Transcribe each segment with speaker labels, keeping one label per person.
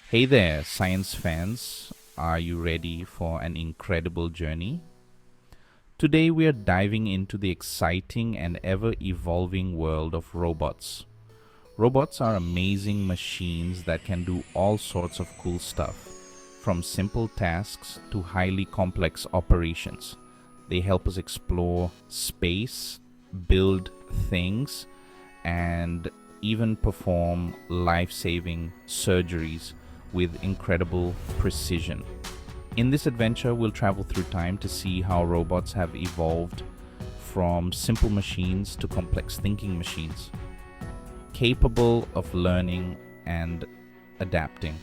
Speaker 1: Hey there, science fans. Are you ready for an incredible journey? Today we are diving into the exciting and ever evolving world of robots. Robots are amazing machines that can do all sorts of cool stuff, from simple tasks to highly complex operations. They help us explore space, build things, and even perform life saving surgeries with incredible precision. In this adventure, we'll travel through time to see how robots have evolved from simple machines to complex thinking machines, capable of learning and adapting.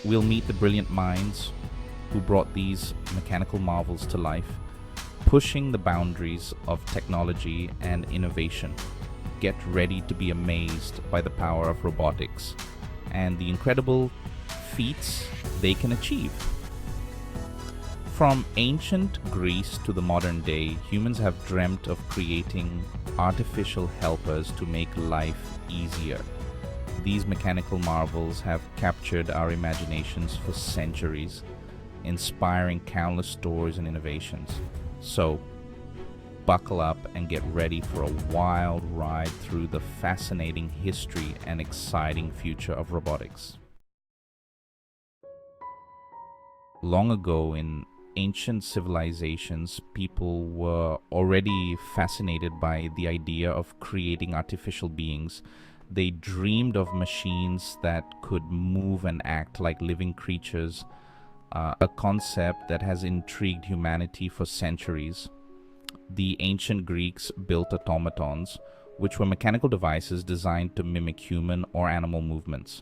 Speaker 1: We'll meet the brilliant minds who brought these mechanical marvels to life, pushing the boundaries of technology and innovation. Get ready to be amazed by the power of robotics and the incredible feats they can achieve. From ancient Greece to the modern day, humans have dreamt of creating artificial helpers to make life easier. These mechanical marvels have captured our imaginations for centuries, inspiring countless stories and innovations. So, buckle up and get ready for a wild ride through the fascinating history and exciting future of robotics. Long ago, in ancient civilizations, people were already fascinated by the idea of creating artificial beings. They dreamed of machines that could move and act like living creatures, a concept that has intrigued humanity for centuries. The ancient Greeks built automatons, which were mechanical devices designed to mimic human or animal movements.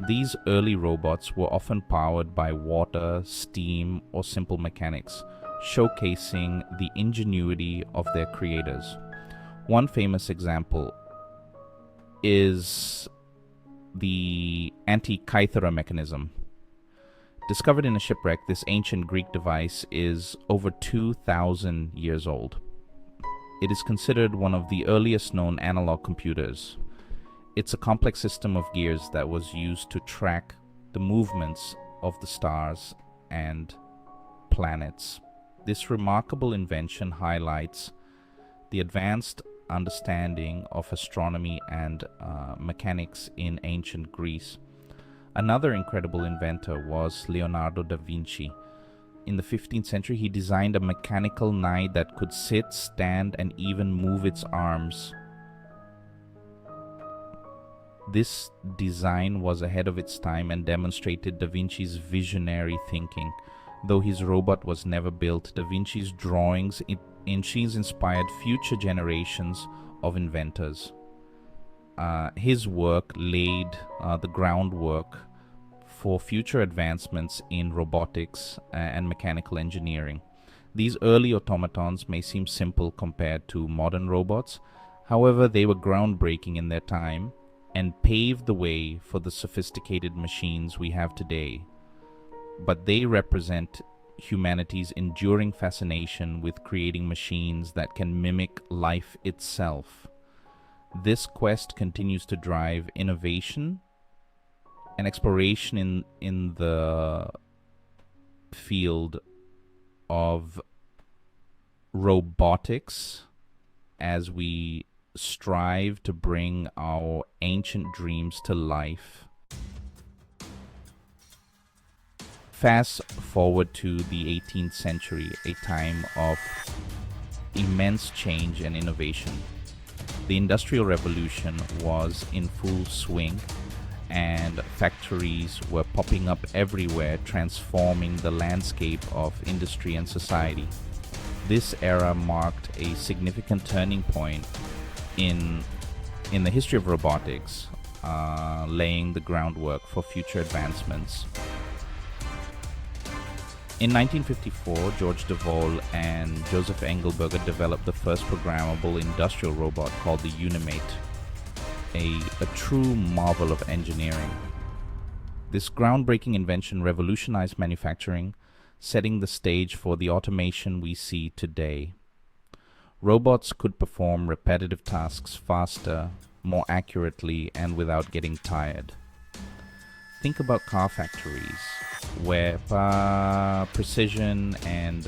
Speaker 1: These early robots were often powered by water, steam, or simple mechanics, showcasing the ingenuity of their creators. One famous example is the Antikythera mechanism. Discovered in a shipwreck, this ancient Greek device is over 2,000 years old. It is considered one of the earliest known analog computers. It's a complex system of gears that was used to track the movements of the stars and planets. This remarkable invention highlights the advanced understanding of astronomy and mechanics in ancient Greece. Another incredible inventor was Leonardo da Vinci. In the 15th century, he designed a mechanical knight that could sit, stand, and even move its arms. This design was ahead of its time and demonstrated Da Vinci's visionary thinking. Though his robot was never built, Da Vinci's drawings in machines inspired future generations of inventors. His work laid the groundwork for future advancements in robotics and mechanical engineering. These early automatons may seem simple compared to modern robots. However, they were groundbreaking in their time and paved the way for the sophisticated machines we have today. But they represent humanity's enduring fascination with creating machines that can mimic life itself. This quest continues to drive innovation and exploration in the field of robotics as we strive to bring our ancient dreams to life. Fast forward to the 18th century, a time of immense change and innovation. The Industrial Revolution was in full swing, and factories were popping up everywhere, transforming the landscape of industry and society. This era marked a significant turning point in the history of robotics, laying the groundwork for future advancements. In 1954, George Devol and Joseph Engelberger developed the first programmable industrial robot called the Unimate, a true marvel of engineering. This groundbreaking invention revolutionized manufacturing, setting the stage for the automation we see today. Robots could perform repetitive tasks faster, more accurately, and without getting tired. think about car factories where precision and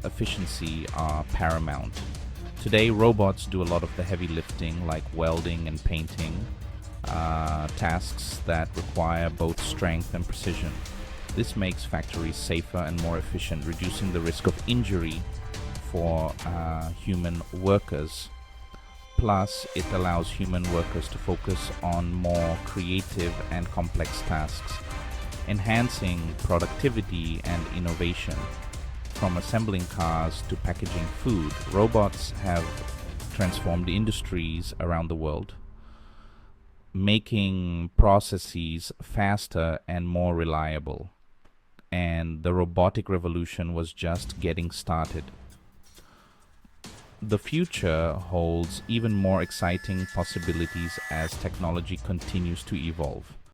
Speaker 1: efficiency are paramount. Today, robots do a lot of the heavy lifting, like welding and painting, tasks that require both strength and precision. This makes factories safer and more efficient, reducing the risk of injury for human workers. Plus, it allows human workers to focus on more creative and complex tasks, enhancing productivity and innovation. From assembling cars to packaging food, robots have transformed industries around the world, making processes faster and more reliable. And the robotic revolution was just getting started. The future holds even more exciting possibilities as technology continues to evolve.